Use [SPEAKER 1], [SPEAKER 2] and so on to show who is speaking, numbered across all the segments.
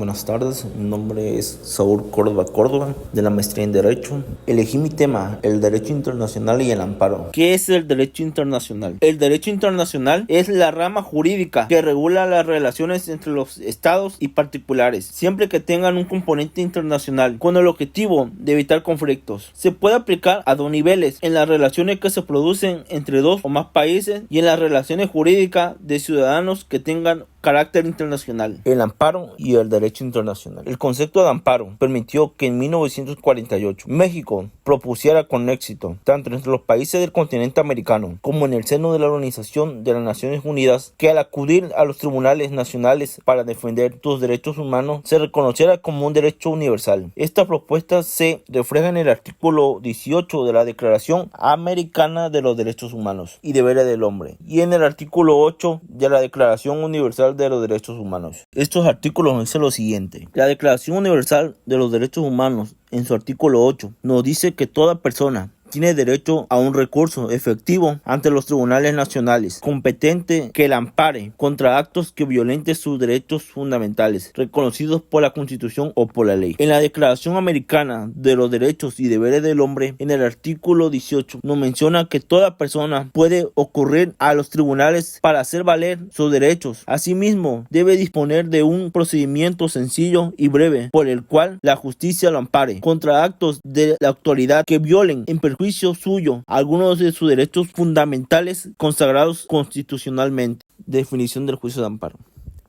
[SPEAKER 1] Buenas tardes, mi nombre es Saúl Córdoba, de la maestría en Derecho. Elegí mi tema, el derecho internacional y el amparo. ¿Qué es el derecho internacional? El derecho internacional es la rama jurídica que regula las relaciones entre los estados y particulares, siempre que tengan un componente internacional, con el objetivo de evitar conflictos. Se puede aplicar a dos niveles: en las relaciones que se producen entre dos o más países y en las relaciones jurídicas de ciudadanos que tengan carácter internacional. El amparo y el derecho internacional. El concepto de amparo permitió que en 1948 México propusiera con éxito, tanto entre los países del continente americano como en el seno de la Organización de las Naciones Unidas, que al acudir a los tribunales nacionales para defender sus derechos humanos se reconociera como un derecho universal. Esta propuesta se refleja en el artículo 18 de la Declaración Americana de los Derechos Humanos y Deberes del Hombre y en el artículo 8 de la Declaración Universal de los Derechos Humanos. Estos artículos dicen lo siguiente: la Declaración Universal de los Derechos Humanos, en su artículo 8, nos dice que toda persona tiene derecho a un recurso efectivo ante los tribunales nacionales, competente que la ampare contra actos que violenten sus derechos fundamentales, reconocidos por la Constitución o por la ley. En la Declaración Americana de los Derechos y Deberes del Hombre, en el artículo 18, nos menciona que toda persona puede ocurrir a los tribunales para hacer valer sus derechos. Asimismo, debe disponer de un procedimiento sencillo y breve por el cual la justicia lo ampare contra actos de la autoridad que violen en perjuicio suyo algunos de sus derechos fundamentales consagrados constitucionalmente. Definición del juicio de amparo.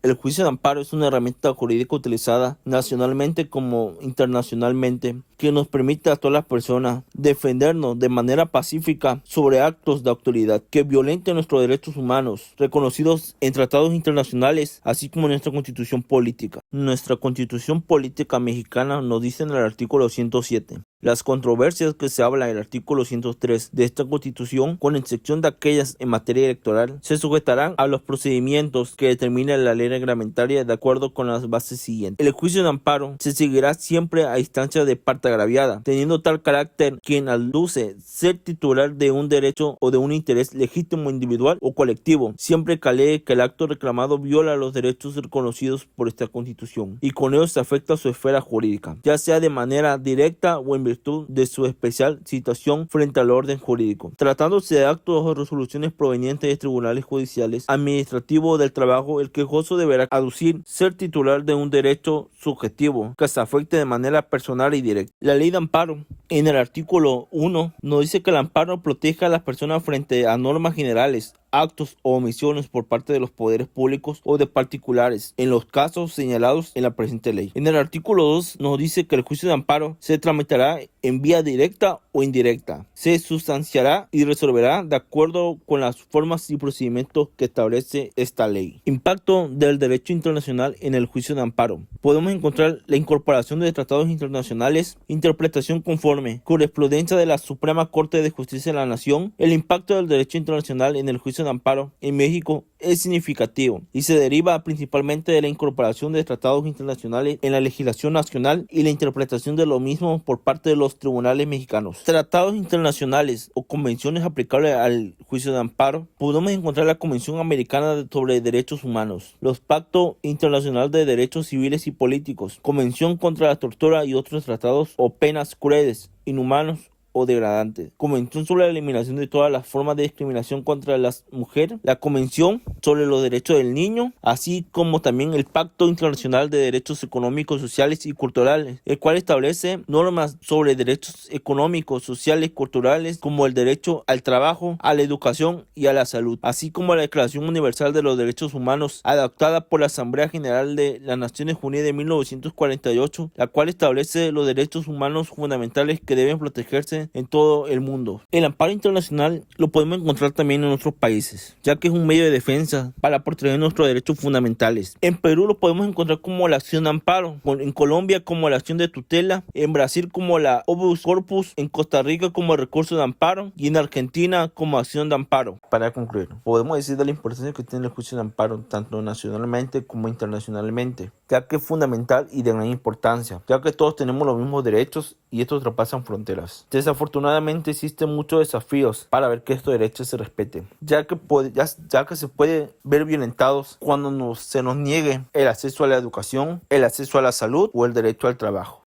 [SPEAKER 1] El juicio de amparo es una herramienta jurídica utilizada nacionalmente como internacionalmente que nos permite a todas las personas defendernos de manera pacífica sobre actos de autoridad que violenten nuestros derechos humanos reconocidos en tratados internacionales, así como en nuestra Constitución política. Nuestra Constitución política mexicana nos dice en el artículo 107: las controversias que se habla en el artículo 103 de esta Constitución, con excepción de aquellas en materia electoral, se sujetarán a los procedimientos que determine la ley reglamentaria de acuerdo con las bases siguientes. El juicio de amparo se seguirá siempre a instancia de parte agraviada, teniendo tal carácter quien aduce ser titular de un derecho o de un interés legítimo individual o colectivo, siempre que alegue que el acto reclamado viola los derechos reconocidos por esta Constitución y con ello se afecta a su esfera jurídica, ya sea de manera directa o en virtud de su especial situación frente al orden jurídico. Tratándose de actos o resoluciones provenientes de tribunales judiciales administrativos del trabajo, el quejoso deberá aducir ser titular de un derecho subjetivo que se afecte de manera personal y directa. La ley de amparo, en el artículo 1, nos dice que el amparo protege a las personas frente a normas generales, actos o omisiones por parte de los poderes públicos o de particulares, en los casos señalados en la presente ley. En el artículo 2 nos dice que el juicio de amparo se tramitará en vía directa o indirecta, se sustanciará y resolverá de acuerdo con las formas y procedimientos que establece esta ley. Impacto del derecho internacional en el juicio de amparo. Podemos encontrar la incorporación de tratados internacionales, interpretación conforme, jurisprudencia de la Suprema Corte de Justicia de la Nación. El impacto del derecho internacional en el juicio de amparo en México es significativo y se deriva principalmente de la incorporación de tratados internacionales en la legislación nacional y la interpretación de lo mismo por parte de los tribunales mexicanos. Tratados internacionales o convenciones aplicables al juicio de amparo. Podemos encontrar la Convención Americana sobre Derechos Humanos, los Pactos Internacionales de Derechos Civiles y Políticos, Convención contra la Tortura y otros tratados o penas crueles, inhumanos o degradantes, Convención sobre la eliminación de todas las formas de discriminación contra las mujeres, la Convención sobre los Derechos del Niño, así como también el Pacto Internacional de Derechos Económicos, Sociales y Culturales, el cual establece normas sobre derechos económicos, sociales y culturales, como el derecho al trabajo, a la educación y a la salud, así como la Declaración Universal de los Derechos Humanos, adoptada por la Asamblea General de las Naciones Unidas de 1948, la cual establece los derechos humanos fundamentales que deben protegerse en todo el mundo. El amparo internacional lo podemos encontrar también en otros países, ya que es un medio de defensa para proteger nuestros derechos fundamentales. En Perú lo podemos encontrar como la acción de amparo, en Colombia como la acción de tutela, en Brasil como la habeas corpus, en Costa Rica como el recurso de amparo y en Argentina como acción de amparo. Para concluir, podemos decir de la importancia que tiene el juicio de amparo tanto nacionalmente como internacionalmente, ya que es fundamental y de gran importancia, ya que todos tenemos los mismos derechos y estos traspasan fronteras. De esa Desafortunadamente existen muchos desafíos para ver que estos derechos se respeten, ya que se puede ver violentados cuando se nos niegue el acceso a la educación, el acceso a la salud o el derecho al trabajo.